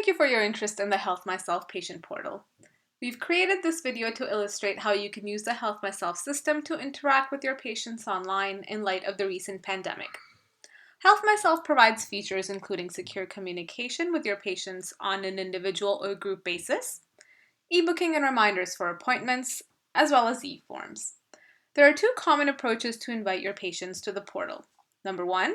you for your interest in the Health Myself patient portal. We've created this video to illustrate how you can use the Health Myself system to interact with your patients online in light of the recent pandemic. Health Myself provides features including secure communication with your patients on an individual or group basis, e-booking and reminders for appointments, as well as e-forms. There are two common approaches to invite your patients to the portal. Number one,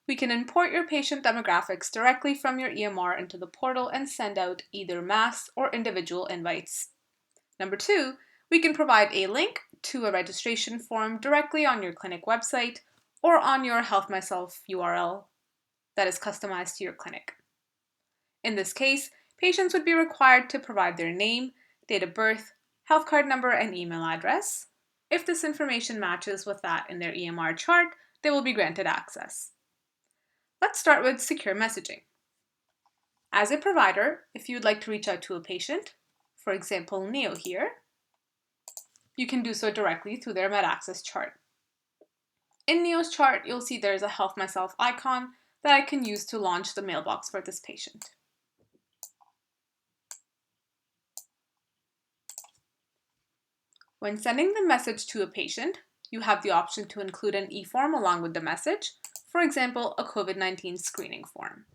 we can import your patient demographics directly from your EMR into the portal and send out either mass or individual invites. Number two, we can provide a link to a registration form directly on your clinic website or on your Health Myself URL that is customized to your clinic. In this case, patients would be required to provide their name, date of birth, health card number, and email address. If this information matches with that in their EMR chart, they will be granted access. Let's start with secure messaging. As a provider, if you would like to reach out to a patient, for example, Neo here, you can do so directly through their MedAccess chart. In Neo's chart, you'll see there's a Health Myself icon that I can use to launch the mailbox for this patient. When sending the message to a patient, you have the option to include an e-form along with the message, for example, a COVID-19 screening form.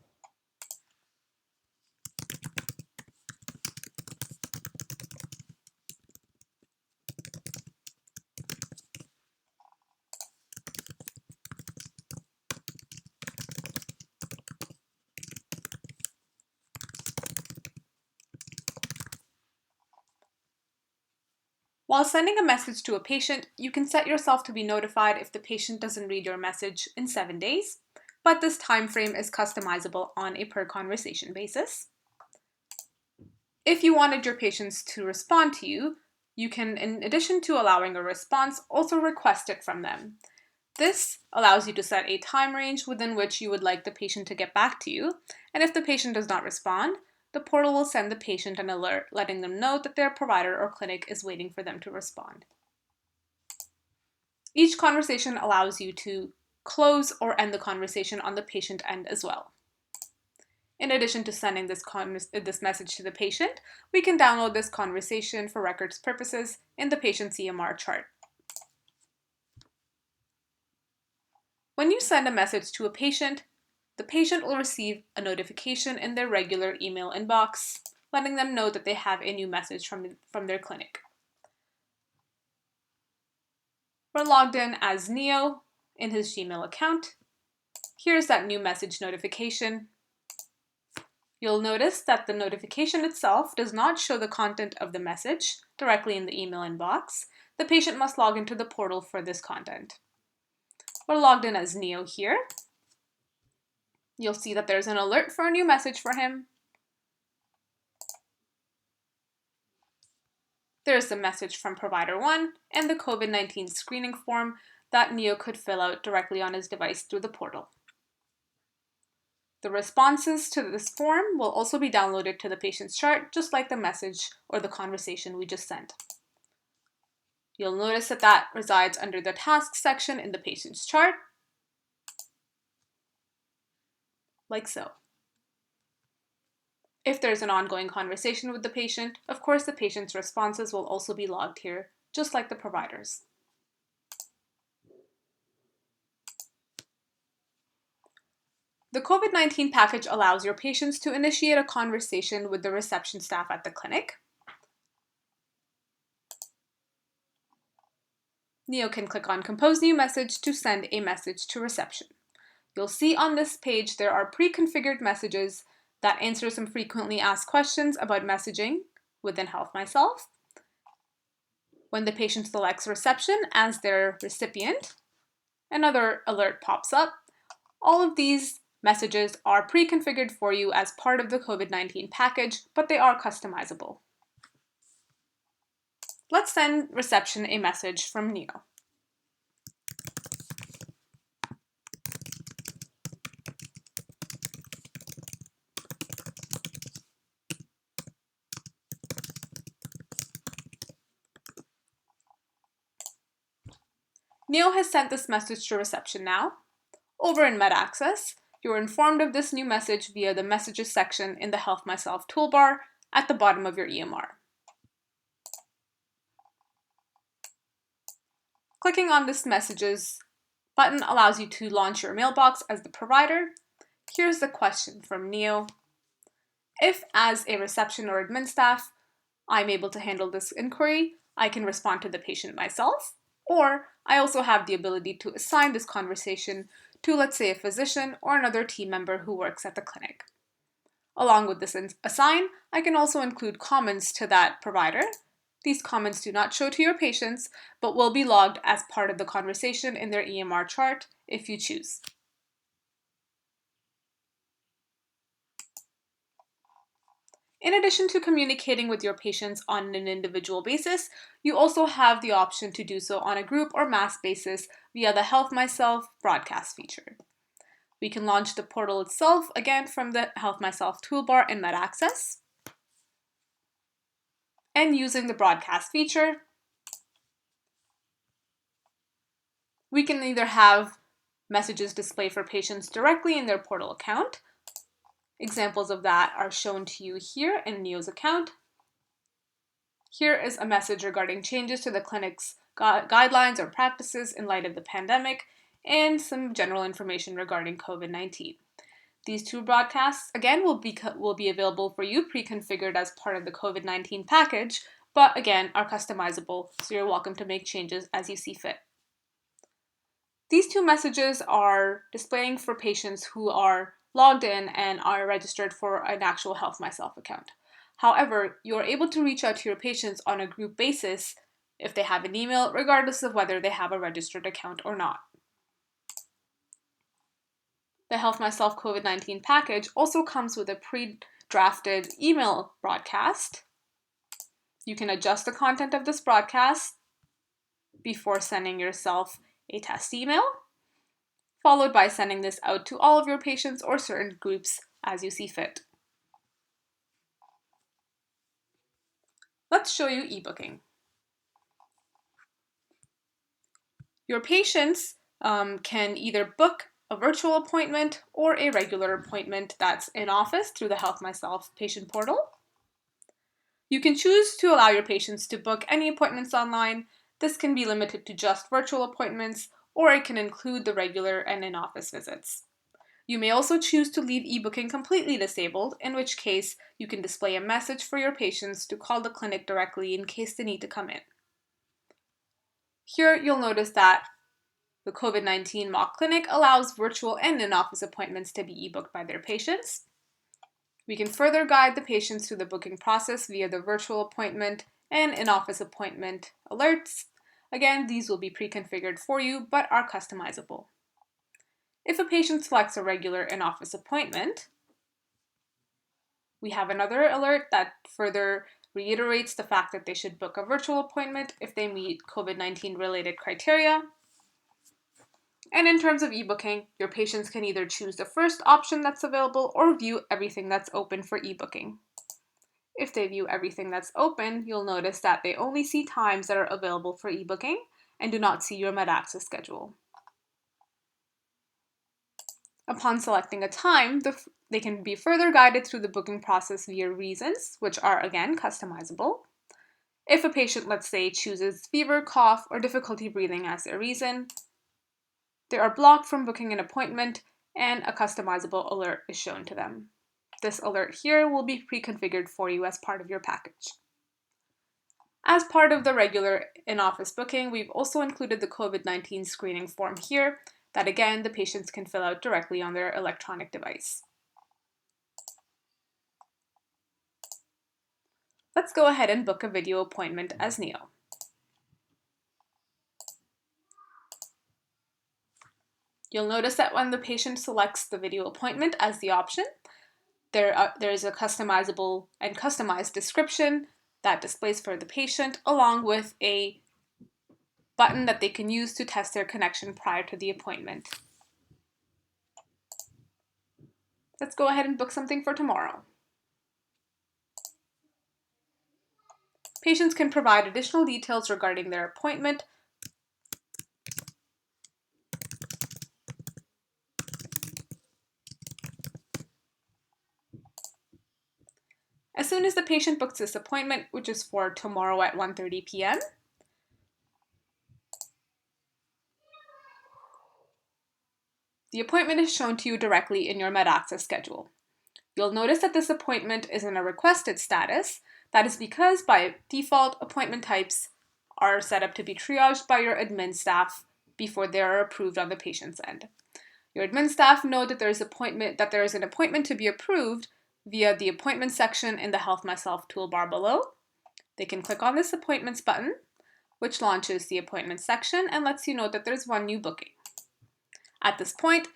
While sending a message to a patient, you can set yourself to be notified if the patient doesn't read your message in 7 days, but this time frame is customizable on a per conversation basis. If you wanted your patients to respond to you, you can, in addition to allowing a response, also request it from them. This allows you to set a time range within which you would like the patient to get back to you, and if the patient does not respond, the portal will send the patient an alert letting them know that their provider or clinic is waiting for them to respond. Each conversation allows you to close or end the conversation on the patient end as well. In addition to sending this message to the patient, we can download this conversation for records purposes in the patient's EMR chart. When you send a message to a patient, the patient will receive a notification in their regular email inbox, letting them know that they have a new message from their clinic. We're logged in as Neo in his Gmail account. Here's that new message notification. You'll notice that the notification itself does not show the content of the message directly in the email inbox. The patient must log into the portal for this content. We're logged in as Neo here. You'll see that there's an alert for a new message for him. There's the message from Provider 1 and the COVID-19 screening form that Neo could fill out directly on his device through the portal. The responses to this form will also be downloaded to the patient's chart, just like the message or the conversation we just sent. You'll notice that resides under the tasks section in the patient's chart, like so. If there's an ongoing conversation with the patient, of course the patient's responses will also be logged here, just like the provider's. The COVID-19 package allows your patients to initiate a conversation with the reception staff at the clinic. Neo can click on Compose New Message to send a message to reception. You'll see on this page there are pre-configured messages that answer some frequently asked questions about messaging within Health Myself. When the patient selects reception as their recipient, another alert pops up. All of these messages are pre-configured for you as part of the COVID-19 package, but they are customizable. Let's send reception a message from Neo. Neo has sent this message to reception now. Over in MedAccess, You're informed of this new message via the Messages section in the Health Myself toolbar at the bottom of your EMR. Clicking on this Messages button allows you to launch your mailbox as the provider. Here's the question from Neo. If, as a reception or admin staff, I'm able to handle this inquiry, I can respond to the patient myself, or I also have the ability to assign this conversation to, let's say, a physician or another team member who works at the clinic. Along with this assign, I can also include comments to that provider. These comments do not show to your patients, but will be logged as part of the conversation in their EMR chart if you choose. In addition to communicating with your patients on an individual basis, you also have the option to do so on a group or mass basis via the Health Myself broadcast feature. We can launch the portal itself, again, from the Health Myself toolbar in MedAccess. And using the broadcast feature, we can either have messages display for patients directly in their portal account. Examples of that are shown to you here in Neo's account. Here is a message regarding changes to the clinic's guidelines or practices in light of the pandemic, and some general information regarding COVID-19. These two broadcasts, again, will be available for you pre-configured as part of the COVID-19 package, but again, are customizable, so you're welcome to make changes as you see fit. These two messages are displaying for patients who are logged in and are registered for an actual Health Myself account. However, you are able to reach out to your patients on a group basis if they have an email, regardless of whether they have a registered account or not. The Health Myself COVID-19 package also comes with a pre-drafted email broadcast. You can adjust the content of this broadcast before sending yourself a test email, followed by sending this out to all of your patients or certain groups as you see fit. Let's show you e-booking. Your patients can either book a virtual appointment or a regular appointment that's in office through the Health Myself patient portal. You can choose to allow your patients to book any appointments online. This can be limited to just virtual appointments, or it can include the regular and in-office visits. You may also choose to leave e-booking completely disabled, in which case you can display a message for your patients to call the clinic directly in case they need to come in. Here you'll notice that the COVID-19 mock clinic allows virtual and in-office appointments to be e-booked by their patients. We can further guide the patients through the booking process via the virtual appointment and in-office appointment alerts. Again, these will be pre-configured for you, but are customizable. If a patient selects a regular in-office appointment, we have another alert that further reiterates the fact that they should book a virtual appointment if they meet COVID-19 related criteria. And in terms of e-booking, your patients can either choose the first option that's available or view everything that's open for e-booking. If they view everything that's open, you'll notice that they only see times that are available for e-booking and do not see your MedAccess schedule. Upon selecting a time, they can be further guided through the booking process via reasons, which are again customizable. If a patient, let's say, chooses fever, cough, or difficulty breathing as their reason, they are blocked from booking an appointment and a customizable alert is shown to them. This alert here will be pre-configured for you as part of your package. As part of the regular in-office booking, we've also included the COVID-19 screening form here that again, the patients can fill out directly on their electronic device. Let's go ahead and book a video appointment as Neo. You'll notice that when the patient selects the video appointment as the option, there is a customizable and customized description that displays for the patient, along with a button that they can use to test their connection prior to the appointment. Let's go ahead and book something for tomorrow. Patients can provide additional details regarding their appointment. soon as the patient books this appointment, which is for tomorrow at 1:30 p.m., the appointment is shown to you directly in your MedAccess schedule. You'll notice that this appointment is in a requested status. That is because by default, appointment types are set up to be triaged by your admin staff before they are approved on the patient's end. Your admin staff know that there is an appointment to be approved via the appointment section in the Health Myself toolbar below. They can click on this appointments button, which launches the appointment section and lets you know that there's one new booking. At this point,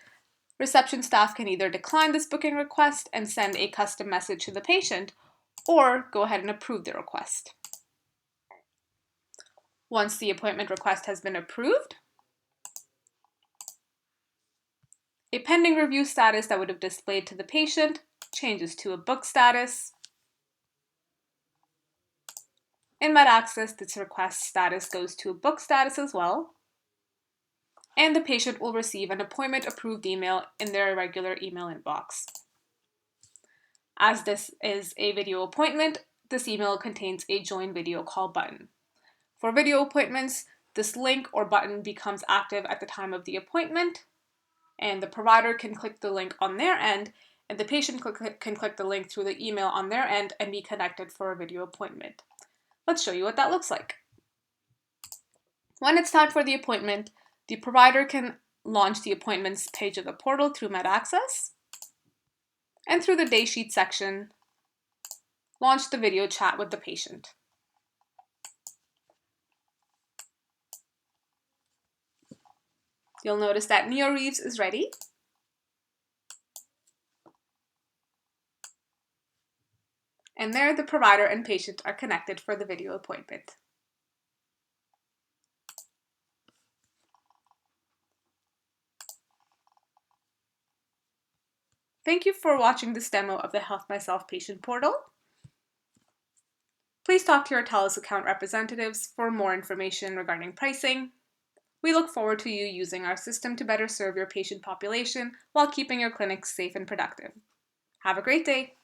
reception staff can either decline this booking request and send a custom message to the patient, or go ahead and approve the request. Once the appointment request has been approved, a pending review status that would have displayed to the patient changes to a book status. In MedAccess, this request status goes to a book status as well, and the patient will receive an appointment approved email in their regular email inbox. As this is a video appointment, this email contains a join video call button. For video appointments, this link or button becomes active at the time of the appointment, and the provider can click the link on their end, and the patient can click the link through the email on their end and be connected for a video appointment. Let's show you what that looks like. When it's time for the appointment, the provider can launch the appointments page of the portal through MedAccess, and through the daysheet section, launch the video chat with the patient. You'll notice that Neo Reeves is ready. And there the provider and patient are connected for the video appointment. Thank you for watching this demo of the Health Myself patient portal. Please talk to your TELUS account representatives for more information regarding pricing. We look forward to you using our system to better serve your patient population while keeping your clinics safe and productive. Have a great day!